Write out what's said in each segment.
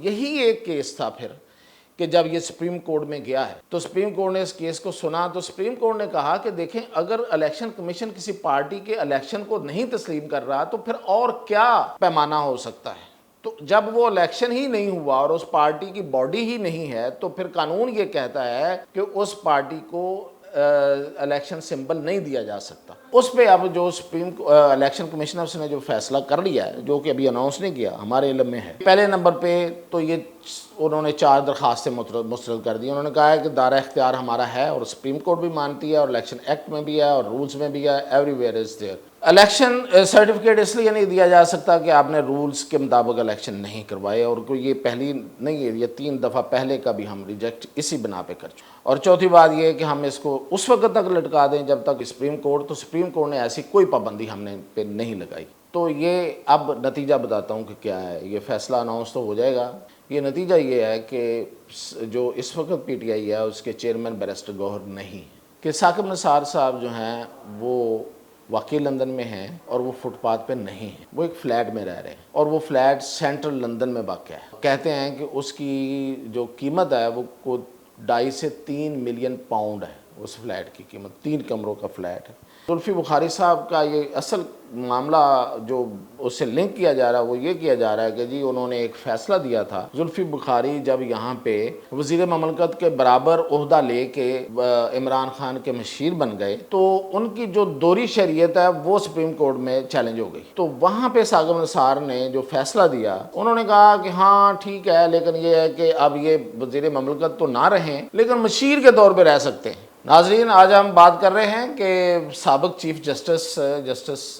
یہی ایک کیس تھا پھر کہ جب یہ سپریم کورٹ میں گیا ہے تو سپریم کورٹ نے اس کیس کو سنا تو سپریم کورٹ نے کہا کہ دیکھیں اگر الیکشن کمیشن کسی پارٹی کے الیکشن کو نہیں تسلیم کر رہا تو پھر اور کیا پیمانہ ہو سکتا ہے. تو جب وہ الیکشن ہی نہیں ہوا اور اس پارٹی کی باڈی ہی نہیں ہے تو پھر قانون یہ کہتا ہے کہ اس پارٹی کو الیکشن سمبل نہیں دیا جا سکتا. اس پہ اب جو سپریم الیکشن کمیشنرز نے جو فیصلہ کر لیا ہے جو کہ ابھی اناؤنس نہیں کیا ہمارے علم میں ہے. پہلے نمبر پہ تو یہ انہوں نے 4 درخواستیں مسترد کر دی. انہوں نے کہا ہے کہ دائرہ اختیار ہمارا ہے اور سپریم کورٹ بھی مانتی ہے اور الیکشن ایکٹ میں بھی ہے اور رولز میں بھی ہے, everywhere is there. Election certificate اس لیے نہیں دیا جا سکتا کہ آپ نے رولز کے مطابق الیکشن نہیں کروائے, اور کوئی یہ پہلی نہیں ہے, یہ 3 دفعہ پہلے کا بھی ہم ریجیکٹ اسی بنا پہ کر چکے. اور چوتھی بات یہ ہے کہ ہم اس کو اس وقت تک لٹکا دیں جب تک سپریم کورٹ نے ایسی کوئی پابندی ہم نے پہ نہیں لگائی. تو یہ اب نتیجہ بتاتا ہوں کہ کیا ہے. یہ فیصلہ اناؤنس تو ہو جائے گا. یہ نتیجہ یہ ہے کہ جو اس وقت پی ٹی آئی ہے اس کے چیئرمین بیرسٹر گوہر نہیں, کہ ثاقب نثار صاحب جو ہیں وہ واقعی لندن میں ہیں اور وہ فٹ پاتھ پہ نہیں ہیں, وہ ایک فلیٹ میں رہ رہے ہیں اور وہ فلیٹ سینٹرل لندن میں واقع ہے. کہتے ہیں کہ اس کی جو قیمت ہے وہ 2.5 سے 3 ملین پاؤنڈ ہے. اس فلیٹ کی قیمت 3 کمروں کا فلیٹ ہے. زلفی بخاری صاحب کا یہ اصل معاملہ جو اس سے لنک کیا جا رہا ہے وہ یہ کیا جا رہا ہے کہ جی انہوں نے ایک فیصلہ دیا تھا. زلفی بخاری جب یہاں پہ وزیر مملکت کے برابر عہدہ لے کے عمران خان کے مشیر بن گئے تو ان کی جو دوہری شریعت ہے وہ سپریم کورٹ میں چیلنج ہو گئی. تو وہاں پہ ثاقب نثار نے جو فیصلہ دیا انہوں نے کہا کہ ہاں ٹھیک ہے لیکن یہ ہے کہ اب یہ وزیر مملکت تو نہ رہیں لیکن مشیر کے طور پہ رہ سکتے ہیں. ناظرین, آج ہم بات کر رہے ہیں کہ سابق chief justice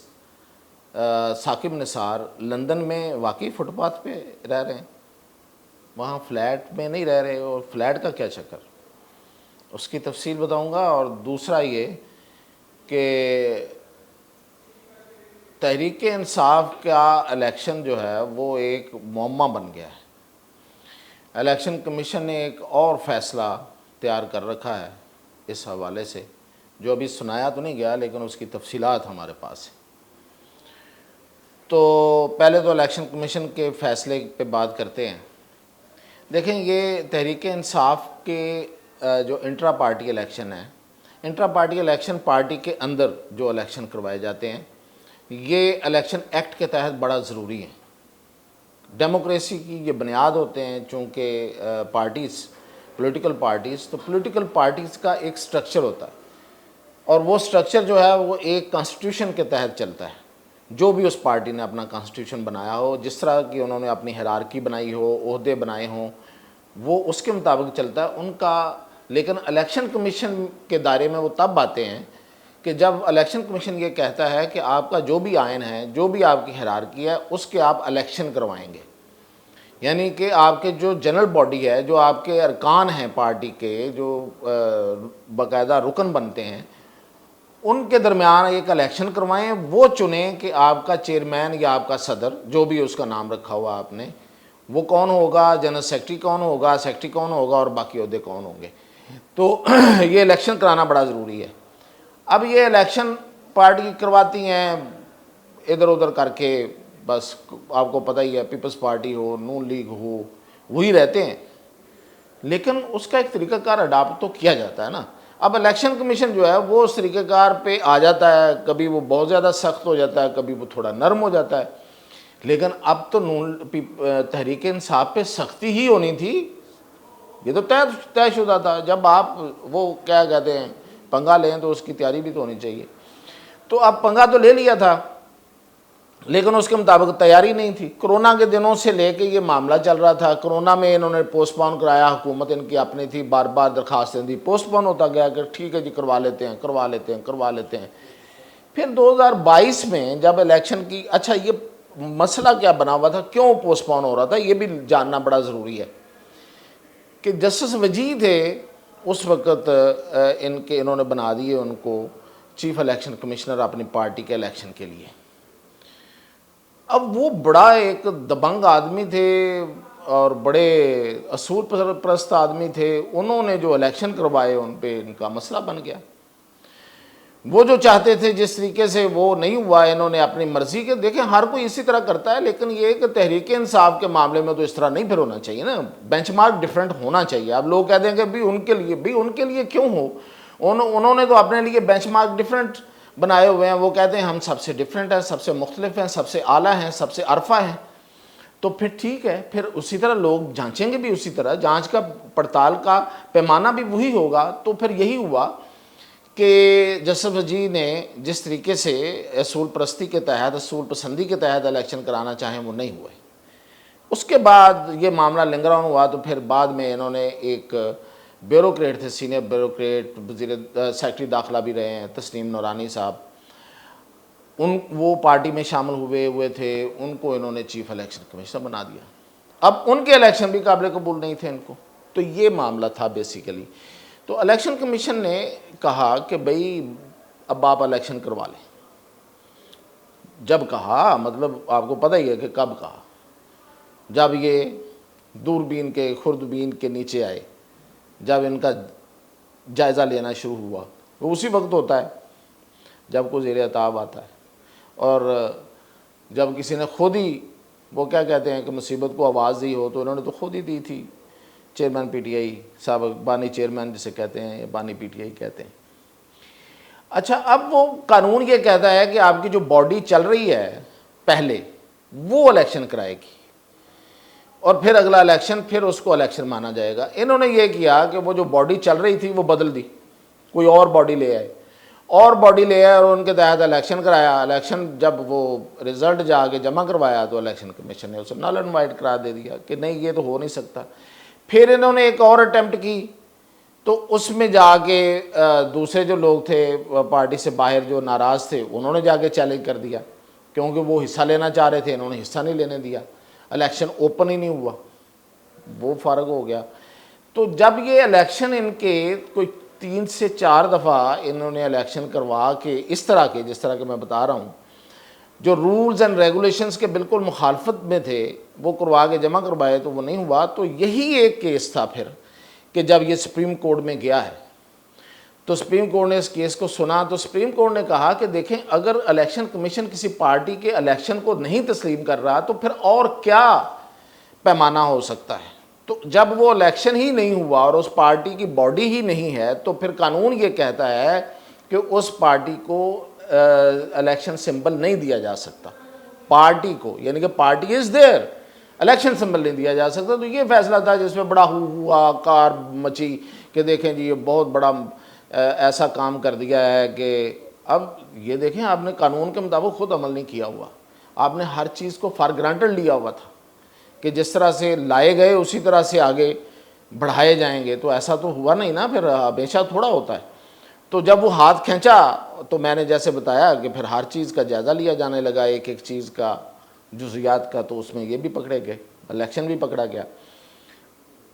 Saqib Nisar London میں واقعی فٹ پاتھ پہ رہ رہے ہیں, وہاں فلیٹ میں نہیں رہ رہے, اور فلیٹ کا کیا چکر, اس کی تفصیل بتاؤں گا. اور دوسرا یہ کہ تحریک انصاف کا الیکشن جو ہے وہ ایک معمہ بن گیا ہے. الیکشن کمیشن نے ایک اور فیصلہ تیار کر رکھا ہے اس حوالے سے جو ابھی سنایا تو نہیں گیا لیکن اس کی تفصیلات ہمارے پاس ہیں. تو پہلے تو الیکشن کمیشن کے فیصلے پہ بات کرتے ہیں. دیکھیں یہ تحریک انصاف کے جو انٹرا پارٹی الیکشن ہے, انٹرا پارٹی الیکشن پارٹی کے اندر جو الیکشن کروائے جاتے ہیں یہ الیکشن ایکٹ کے تحت بڑا ضروری ہے. ڈیموکریسی کی یہ بنیاد ہوتے ہیں چونکہ پولیٹیکل پارٹیز تو پولیٹیکل پارٹیز کا ایک سٹرکچر ہوتا ہے اور وہ سٹرکچر جو ہے وہ ایک کانسٹیٹیوشن کے تحت چلتا ہے. جو بھی اس پارٹی نے اپنا کانسٹیٹیوشن بنایا ہو, جس طرح کی انہوں نے اپنی ہیرارکی بنائی ہو, عہدے بنائے ہوں, وہ اس کے مطابق چلتا ہے ان کا. لیکن الیکشن کمیشن کے دائرے میں وہ تب آتے ہیں کہ جب الیکشن کمیشن یہ کہتا ہے کہ آپ کا جو بھی آئین ہے, جو بھی آپ کی ہیرارکی ہے, اس کے آپ الیکشن کروائیں گے. یعنی کہ آپ کے جو جنرل باڈی ہے, جو آپ کے ارکان ہیں پارٹی کے, جو باقاعدہ رکن بنتے ہیں, ان کے درمیان ایک الیکشن کروائیں. وہ چنیں کہ آپ کا چیئرمین یا آپ کا صدر, جو بھی اس کا نام رکھا ہوا آپ نے, وہ کون ہوگا, جنرل سیکرٹری کون ہوگا, سیکرٹری کون ہوگا اور باقی عہدے کون ہوں گے. تو یہ الیکشن کرانا بڑا ضروری ہے. اب یہ الیکشن پارٹی کرواتی ہیں ادھر ادھر کر کے, بس آپ کو پتہ ہی ہے پیپلز پارٹی ہو, نون لیگ ہو, وہی رہتے ہیں. لیکن اس کا ایک طریقہ کار اڈاپٹ تو کیا جاتا ہے نا. اب الیکشن کمیشن جو ہے وہ اس طریقہ کار پہ آ جاتا ہے, کبھی وہ بہت زیادہ سخت ہو جاتا ہے, کبھی وہ تھوڑا نرم ہو جاتا ہے. لیکن اب تو تحریک انصاف پہ سختی ہی ہونی تھی, یہ تو طے شدہ تھا. جب آپ وہ کیا کہتے ہیں پنگا لیں تو اس کی تیاری بھی تو ہونی چاہیے. تو اب پنگا تو لے لیا تھا لیکن اس کے مطابق تیاری نہیں تھی. کرونا کے دنوں سے لے کے یہ معاملہ چل رہا تھا. کرونا میں انہوں نے پوسٹ پون کرایا, حکومت ان کی اپنی تھی, بار بار درخواستیں دی, پوسٹ پون ہوتا گیا کہ ٹھیک ہے جی کروا لیتے ہیں. پھر 2022 میں جب الیکشن کی, اچھا یہ مسئلہ کیا بنا ہوا تھا, کیوں پوسٹ پون ہو رہا تھا, یہ بھی جاننا بڑا ضروری ہے. کہ جسٹس وجی تھے اس وقت, انہوں نے بنا دیے ان کو چیف الیکشن کمشنر اپنی پارٹی کے الیکشن کے لیے. اب وہ بڑا ایک دبنگ آدمی تھے اور بڑے اصول پرست آدمی تھے. انہوں نے جو الیکشن کروائے ان پہ ان کا مسئلہ بن گیا. وہ جو چاہتے تھے جس طریقے سے وہ نہیں ہوا، انہوں نے اپنی مرضی کے، دیکھیں ہر کوئی اسی طرح کرتا ہے، لیکن یہ کہ تحریک انصاف کے معاملے میں تو اس طرح نہیں پھر ہونا چاہیے نا، بینچ مارک ڈفرینٹ ہونا چاہیے۔ اب لوگ کہتے ہیں کہ بھی ان کے لیے کیوں ہو، انہوں نے تو اپنے لیے بینچ مارک ڈفرینٹ بنائے ہوئے ہیں، وہ کہتے ہیں ہم سب سے ڈفرینٹ ہیں، سب سے مختلف ہیں، سب سے اعلیٰ ہیں، سب سے عرفہ ہیں، تو پھر ٹھیک ہے، پھر اسی طرح لوگ جانچیں گے بھی، اسی طرح جانچ کا پڑتال کا پیمانہ بھی وہی ہوگا۔ تو پھر یہی ہوا کہ جسٹس جی نے جس طریقے سے اصول پرستی کے تحت، اصول پسندی کے تحت الیکشن کرانا چاہیں وہ نہیں ہوئے۔ اس کے بعد یہ معاملہ لنگر آن ہوا، تو پھر بعد میں انہوں نے ایک بیوروکریٹ تھے، سینئر بیوروکریٹ، وزیر سیکرٹری داخلہ بھی رہے ہیں، تسنیم نورانی صاحب، وہ پارٹی میں شامل ہوئے تھے، ان کو انہوں نے چیف الیکشن کمشنر بنا دیا۔ اب ان کے الیکشن بھی قابل قبول نہیں تھے ان کو، تو یہ معاملہ تھا بیسیکلی۔ تو الیکشن کمیشن نے کہا کہ بھئی اب آپ الیکشن کروا لیں۔ جب کہا مطلب آپ کو پتہ ہی ہے کہ کب کہا، جب یہ دوربین کے خوردبین کے نیچے آئے، جب ان کا جائزہ لینا شروع ہوا، وہ اسی وقت ہوتا ہے جب کوئی زیر عتاب آتا ہے، اور جب کسی نے خود ہی، وہ کیا کہتے ہیں کہ مصیبت کو آواز دی ہو، تو انہوں نے تو خود ہی دی تھی، چیئرمین پی ٹی آئی سابق بانی چیئرمین جسے کہتے ہیں، یا بانی پی ٹی آئی کہتے ہیں۔ اچھا، اب وہ قانون یہ کہتا ہے کہ آپ کی جو باڈی چل رہی ہے پہلے، وہ الیکشن کرائے گی، اور پھر اگلا الیکشن، پھر اس کو الیکشن مانا جائے گا۔ انہوں نے یہ کیا کہ وہ جو باڈی چل رہی تھی وہ بدل دی، کوئی اور باڈی لے آئے، اور ان کے تحت الیکشن کرایا۔ الیکشن جب وہ رزلٹ جا کے جمع کروایا تو الیکشن کمیشن نے اسے نل اینڈ وائڈ قرار دے دیا کہ نہیں، یہ تو ہو نہیں سکتا۔ پھر انہوں نے ایک اور اٹیمپٹ کی، تو اس میں جا کے دوسرے جو لوگ تھے پارٹی سے باہر جو ناراض تھے، انہوں نے جا کے چیلنج کر دیا، کیونکہ وہ حصہ لینا چاہ رہے تھے، انہوں نے حصہ نہیں لینے دیا، الیکشن اوپن ہی نہیں ہوا، وہ فارغ ہو گیا۔ تو جب یہ الیکشن ان کے کوئی 3 سے 4 دفعہ انہوں نے الیکشن کروا کے اس طرح کے، جس طرح کہ میں بتا رہا ہوں، جو رولز اینڈ ریگولیشنز کے بالکل مخالفت میں تھے، وہ کروا کے جمع کروائے تو وہ نہیں ہوا۔ تو یہی ایک کیس تھا پھر کہ جب یہ سپریم کورٹ میں گیا ہے، تو سپریم کورٹ نے اس کیس کو سنا، تو سپریم کورٹ نے کہا کہ دیکھیں اگر الیکشن کمیشن کسی پارٹی کے الیکشن کو نہیں تسلیم کر رہا تو پھر اور کیا پیمانہ ہو سکتا ہے۔ تو جب وہ الیکشن ہی نہیں ہوا اور اس پارٹی کی باڈی ہی نہیں ہے، تو پھر قانون یہ کہتا ہے کہ اس پارٹی کو الیکشن سمبل نہیں دیا جا سکتا، پارٹی کو، یعنی کہ party is there, election symbol نہیں دیا جا سکتا۔ تو یہ فیصلہ تھا جس میں بڑا ہوا کار مچی کہ دیکھیں جی یہ بہت بڑا ایسا کام کر دیا ہے کہ اب یہ دیکھیں آپ نے قانون کے مطابق خود عمل نہیں کیا ہوا، آپ نے ہر چیز کو فار گرانٹڈ لیا ہوا تھا کہ جس طرح سے لائے گئے اسی طرح سے آگے بڑھائے جائیں گے، تو ایسا تو ہوا نہیں نا، پھر ہمیشہ تھوڑا ہوتا ہے۔ تو جب وہ ہاتھ کھینچا تو میں نے جیسے بتایا کہ پھر ہر چیز کا جائزہ لیا جانے لگا، ایک ایک چیز کا، جزیات کا، تو اس میں یہ بھی پکڑے گئے، الیکشن بھی پکڑا گیا۔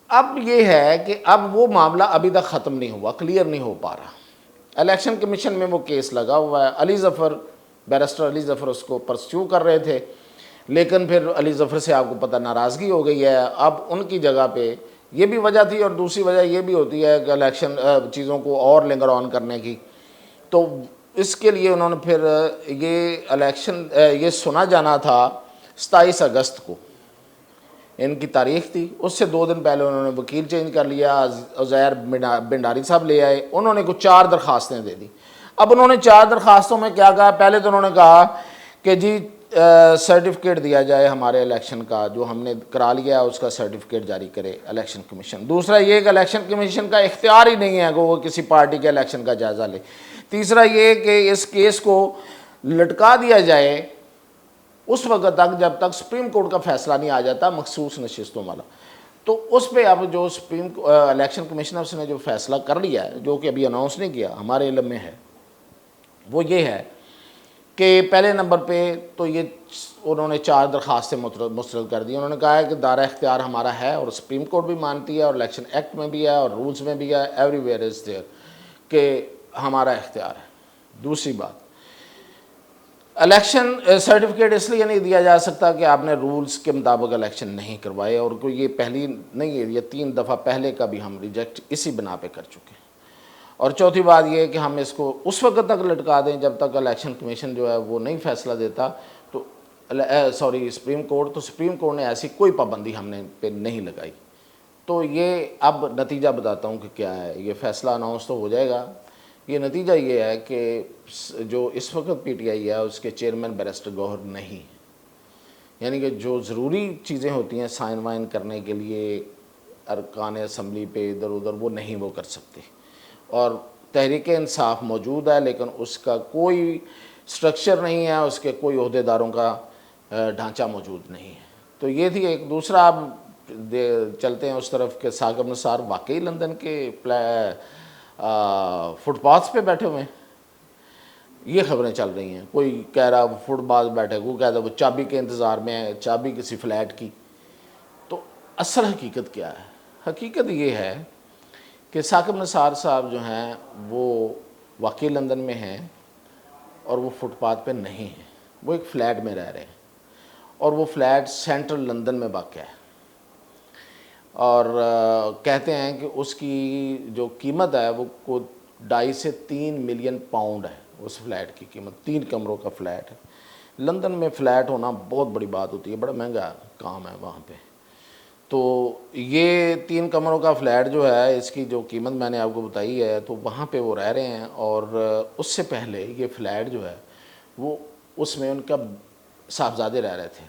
اب یہ ہے کہ اب وہ معاملہ ابھی تک ختم نہیں ہوا، کلیئر نہیں ہو پا رہا۔ الیکشن کمیشن میں وہ کیس لگا ہوا ہے، علی ظفر، بیرسٹر علی ظفر اس کو پرسیو کر رہے تھے، لیکن پھر علی ظفر سے آپ کو پتہ ناراضگی ہو گئی ہے، اب ان کی جگہ پہ یہ بھی وجہ تھی، اور دوسری وجہ یہ بھی ہوتی ہے کہ الیکشن چیزوں کو اور لنگر آن کرنے کی، تو اس کے لیے انہوں نے پھر یہ الیکشن یہ سنا جانا تھا 27 اگست کو، ان کی تاریخ تھی، اس سے 2 دن پہلے انہوں نے وکیل چینج کر لیا، عزیر بنڈاری صاحب لے آئے، انہوں نے کچھ 4 درخواستیں دے دی۔ اب انہوں نے 4 درخواستوں میں کیا کہا، پہلے تو انہوں نے کہا کہ جی سرٹیفکیٹ دیا جائے ہمارے الیکشن کا، جو ہم نے کرا لیا ہے اس کا سرٹیفکیٹ جاری کرے الیکشن کمیشن۔ دوسرا یہ کہ الیکشن کمیشن کا اختیار ہی نہیں ہے کہ وہ کسی پارٹی کے الیکشن کا جائزہ لے۔ تیسرا یہ کہ اس کیس کو لٹکا دیا جائے اس وقت تک جب تک سپریم کورٹ کا فیصلہ نہیں آ جاتا مخصوص نشستوں والا۔ تو اس پہ اب جو الیکشن کمیشنرس نے جو فیصلہ کر لیا ہے، جو کہ ابھی اناؤنس نہیں کیا، ہمارے علم میں ہے، وہ یہ ہے کہ پہلے نمبر پہ تو یہ انہوں نے 4 درخواستیں مسترد کر دی۔ انہوں نے کہا ہے کہ دائرہ اختیار ہمارا ہے، اور سپریم کورٹ بھی مانتی ہے، اور الیکشن ایکٹ میں بھی ہے، اور رولز میں بھی ہے، ایوری ویئر از دیئر، کہ ہمارا اختیار ہے۔ دوسری بات، الیکشن سرٹیفکیٹ اس لیے نہیں دیا جا سکتا کہ آپ نے رولز کے مطابق الیکشن نہیں کروائے، اور کوئی یہ پہلی نہیں ہے، یہ 3 دفعہ پہلے کا بھی ہم ریجیکٹ اسی بنا پہ کر چکے ہیں۔ اور چوتھی بات یہ ہے کہ ہم اس کو اس وقت تک لٹکا دیں جب تک الیکشن کمیشن جو ہے وہ نہیں فیصلہ دیتا، تو سپریم کورٹ، تو سپریم کورٹ نے ایسی کوئی پابندی ہم نے پہ نہیں لگائی۔ تو یہ اب نتیجہ بتاتا ہوں کہ کیا ہے، یہ فیصلہ اناؤنس تو ہو جائے گا۔ یہ نتیجہ یہ ہے کہ جو اس وقت پی ٹی آئی ہے اس کے چیئرمین بیرسٹر گوہر نہیں، یعنی کہ جو ضروری چیزیں ہوتی ہیں سائن وائن کرنے کے لیے ارکان اسمبلی پہ ادھر ادھر، وہ نہیں وہ کر سکتے۔ اور تحریک انصاف موجود ہے لیکن اس کا کوئی سٹرکچر نہیں ہے، اس کے کوئی عہدیداروں کا ڈھانچہ موجود نہیں ہے۔ تو یہ تھی ایک۔ دوسرا اب چلتے ہیں اس طرف کہ ثاقب نثار واقعی لندن کے فٹ پاتھ پہ بیٹھے ہوئے ہیں، یہ خبریں چل رہی ہیں۔ کوئی کہہ رہا وہ فٹ پاتھ بیٹھے، کوئی کہہ رہا وہ چابی کے انتظار میں ہے، چابی کسی فلیٹ کی۔ تو اصل حقیقت کیا ہے؟ حقیقت یہ ہے کہ ثاقب نثار صاحب جو ہیں وہ واقعی لندن میں ہیں اور وہ فٹ پاتھ پہ نہیں ہیں، وہ ایک فلیٹ میں رہ رہے ہیں، اور وہ فلیٹ سینٹرل لندن میں واقع ہے۔ اور کہتے ہیں کہ اس کی جو قیمت ہے وہ 2.5 سے 3 ملین پاؤنڈ ہے، اس فلیٹ کی قیمت۔ 3 کمروں کا فلیٹ ہے۔ لندن میں فلیٹ ہونا بہت بڑی بات ہوتی ہے، بڑا مہنگا کام ہے وہاں پہ۔ تو یہ 3 کمروں کا فلیٹ جو ہے، اس کی جو قیمت میں نے آپ کو بتائی ہے، تو وہاں پہ وہ رہ رہے ہیں۔ اور اس سے پہلے یہ فلیٹ جو ہے وہ اس میں ان کا صاحبزادے رہ رہے تھے،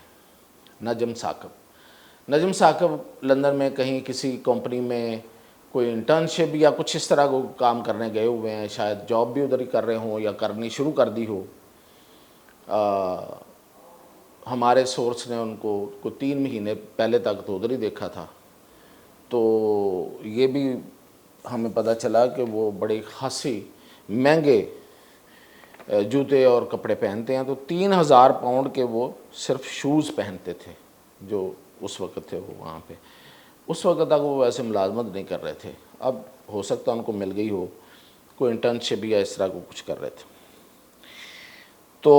نجم ثاقب لندن میں کہیں کسی کمپنی میں کوئی انٹرنشپ یا کچھ اس طرح کو کام کرنے گئے ہوئے ہیں، شاید جاب بھی ادھر ہی کر رہے ہوں یا کرنی شروع کر دی ہو۔ ہمارے سورس نے ان کو 3 مہینے پہلے تک تو ادھر ہی دیکھا تھا۔ تو یہ بھی ہمیں پتہ چلا کہ وہ بڑے خاصی مہنگے جوتے اور کپڑے پہنتے ہیں۔ تو 3,000 پاؤنڈ کے وہ صرف شوز پہنتے تھے جو اس وقت تھے وہ وہاں پہ۔ اس وقت تک وہ ویسے ملازمت نہیں کر رہے تھے، اب ہو سکتا ان کو مل گئی ہو، کوئی انٹرنشپ یا اس طرح کو کچھ کر رہے تھے۔ تو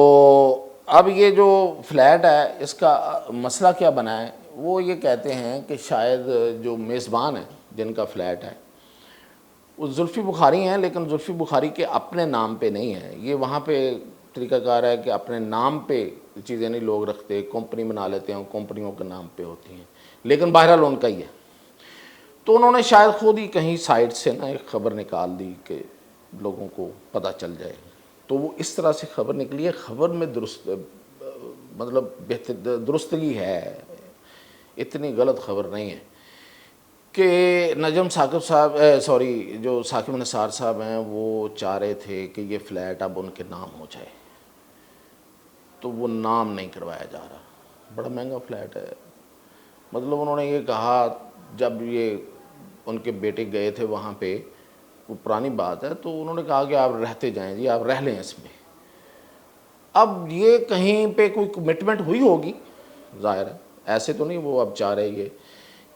اب یہ جو فلیٹ ہے اس کا مسئلہ کیا بنا ہے؟ وہ یہ کہتے ہیں کہ شاید جو میزبان ہیں جن کا فلیٹ ہے وہ زلفی بخاری ہیں، لیکن زلفی بخاری کے اپنے نام پہ نہیں ہے۔ یہ وہاں پہ طریقہ کار ہے کہ اپنے نام پہ چیزیں نہیں لوگ رکھتے، کمپنی بنا لیتے ہیں، کمپنیوں کے نام پہ ہوتی ہیں، لیکن بہرحال ان کا ہی ہے۔ تو انہوں نے شاید خود ہی کہیں سائٹ سے نا ایک خبر نکال دی کہ لوگوں کو پتہ چل جائے، تو وہ اس طرح سے خبر نکلی ہے۔ خبر میں درستگی ہے، اتنی غلط خبر نہیں ہے کہ نجم جو ثاقب نثار صاحب ہیں وہ چاہ رہے تھے کہ یہ فلیٹ اب ان کے نام ہو جائے، تو وہ نام نہیں کروایا جا رہا۔ بڑا مہنگا فلیٹ ہے، مطلب انہوں نے یہ کہا جب یہ ان کے بیٹے گئے تھے وہاں پہ، وہ پرانی بات ہے، تو انہوں نے کہا کہ آپ رہتے جائیں جی، آپ رہ لیں اس میں۔ اب یہ کہیں پہ کوئی کمٹمنٹ ہوئی ہوگی ظاہر ہے، ایسے تو نہیں وہ اب چاہ رہے یہ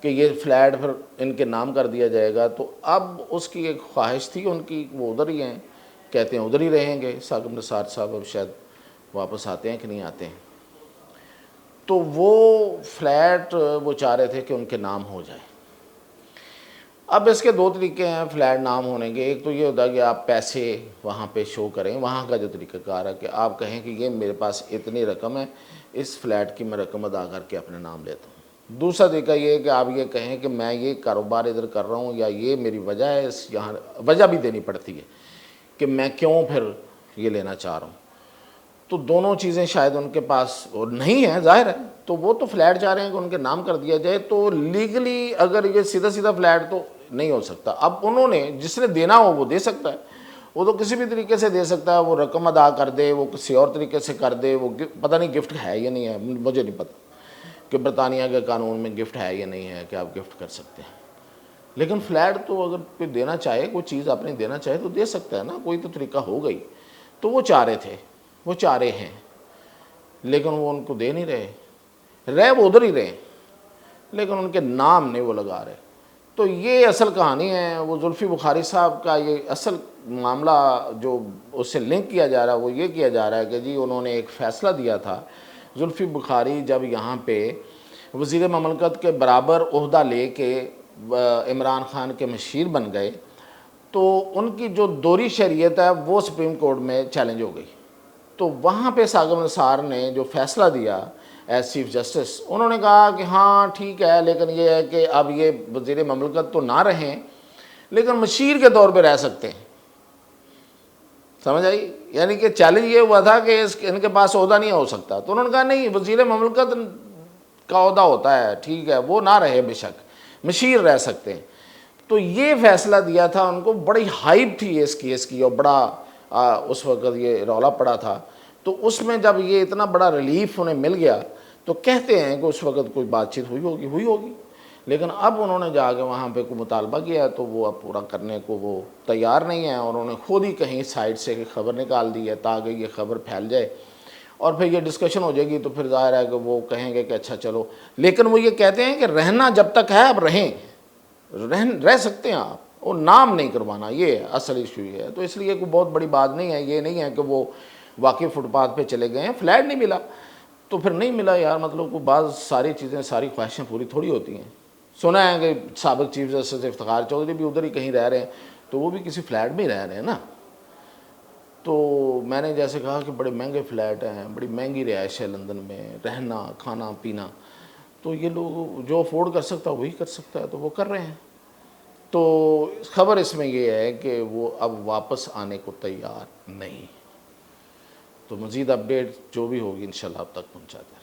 کہ یہ فلیٹ پھر ان کے نام کر دیا جائے گا۔ تو اب اس کی ایک خواہش تھی ان کی، وہ ادھر ہی ہیں، کہتے ہیں ادھر ہی رہیں گے ثاقب نثار صاحب، اب شاید واپس آتے ہیں کہ نہیں آتے ہیں۔ تو وہ فلیٹ وہ چاہ رہے تھے کہ ان کے نام ہو جائے۔ اب اس کے 2 طریقے ہیں فلیٹ نام ہونے کے۔ ایک تو یہ ہوتا ہے کہ آپ پیسے وہاں پہ شو کریں، وہاں کا جو طریقہ کار ہے کہ آپ کہیں کہ یہ میرے پاس اتنی رقم ہے، اس فلیٹ کی میں رقم ادا کر کے اپنے نام لیتا ہوں۔ دوسرا طریقہ یہ ہے کہ آپ یہ کہیں کہ میں یہ کاروبار ادھر کر رہا ہوں، یا یہ میری وجہ ہے، یہاں وجہ بھی دینی پڑتی ہے کہ میں کیوں پھر یہ لینا چاہ رہا ہوں۔ تو دونوں چیزیں شاید ان کے پاس اور نہیں ہیں ظاہر ہے، تو وہ تو فلیٹ چاہ رہے ہیں کہ ان کے نام کر دیا جائے۔ تو لیگلی اگر یہ سیدھا فلیٹ تو نہیں ہو سکتا۔ اب انہوں نے جس نے دینا ہو وہ دے سکتا ہے، وہ تو کسی بھی طریقے سے دے سکتا ہے، وہ رقم ادا کر دے، وہ کسی اور طریقے سے کر دے، وہ پتہ نہیں گفٹ ہے یا نہیں ہے، مجھے نہیں پتہ کہ برطانیہ کے قانون میں گفٹ ہے یا نہیں ہے کہ آپ گفٹ کر سکتے ہیں۔ لیکن فلیٹ تو اگر کوئی دینا چاہے، کوئی چیز اپنی دینا چاہے تو دے سکتا ہے نا، کوئی تو طریقہ ہو گئی۔ تو وہ چاہ رہے تھے، وہ چاہ رہے ہیں، لیکن وہ ان کو دے نہیں رہے، وہ ادھر ہی رہے، لیکن ان کے نام نہیں وہ لگا رہے۔ تو یہ اصل کہانی ہے۔ وہ زلفی بخاری صاحب کا یہ اصل معاملہ جو اس سے لنک کیا جا رہا ہے وہ یہ کیا جا رہا ہے کہ جی انہوں نے ایک فیصلہ دیا تھا، زلفی بخاری جب یہاں پہ وزیر مملکت کے برابر عہدہ لے کے عمران خان کے مشیر بن گئے، تو ان کی جو دوہری شریعت ہے وہ سپریم کورٹ میں چیلنج ہو گئی. تو وہاں پہ ثاقب نثار نے جو فیصلہ دیا ایز چیف جسٹس، انہوں نے کہا کہ ہاں ٹھیک ہے، لیکن یہ ہے کہ اب یہ وزیر مملکت تو نہ رہیں لیکن مشیر کے طور پہ رہ سکتے ہیں. سمجھ آئی؟ یعنی کہ چیلنج یہ ہوا تھا کہ ان کے پاس عہدہ نہیں ہو سکتا، تو انہوں نے کہا نہیں، وزیر مملکت کا عہدہ ہوتا ہے، ٹھیک ہے، وہ نہ رہے، بے شک مشیر رہ سکتے ہیں. تو یہ فیصلہ دیا تھا ان کو، بڑی ہائپ تھی اس کیس کی اور بڑا اس وقت یہ رولا پڑا تھا. تو اس میں جب یہ اتنا بڑا ریلیف انہیں مل گیا تو کہتے ہیں کہ اس وقت کوئی بات چیت ہوئی ہوگی. لیکن اب انہوں نے جا کے وہاں پہ کوئی مطالبہ کیا تو وہ اب پورا کرنے کو وہ تیار نہیں ہیں، اور انہوں نے خود ہی کہیں سائڈ سے خبر نکال دی ہے تاکہ یہ خبر پھیل جائے اور پھر یہ ڈسکشن ہو جائے گی. تو پھر ظاہر ہے کہ وہ کہیں گے کہ اچھا چلو، لیکن وہ یہ کہتے ہیں کہ رہنا جب تک ہے اب رہ سکتے ہیں آپ، وہ نام نہیں کروانا، یہ اصل ایشو یہ ہے. تو اس لیے کوئی بہت بڑی بات نہیں ہے، یہ نہیں ہے کہ وہ واقعی فٹ پاتھ پہ چلے گئے ہیں، فلیٹ نہیں ملا تو پھر نہیں ملا یار، مطلب کوئی بعض ساری چیزیں، ساری خواہشیں پوری تھوڑی ہوتی ہیں. سنا ہے کہ سابق چیف جسٹس افتخار چودھری بھی ادھر ہی کہیں رہ رہے ہیں، تو وہ بھی کسی فلیٹ میں ہی رہ رہے ہیں نا. تو میں نے جیسے کہا کہ بڑے مہنگے فلیٹ ہیں، بڑی مہنگی رہائش ہے لندن میں، رہنا کھانا پینا، تو یہ لوگ جو افورڈ کر سکتا ہے وہی کر سکتا ہے تو وہ کر رہے ہیں. تو خبر اس میں یہ ہے کہ وہ اب واپس آنے کو تیار نہیں. تو مزید اپڈیٹ جو بھی ہوگی انشاءاللہ اب تک پہنچاتے ہیں.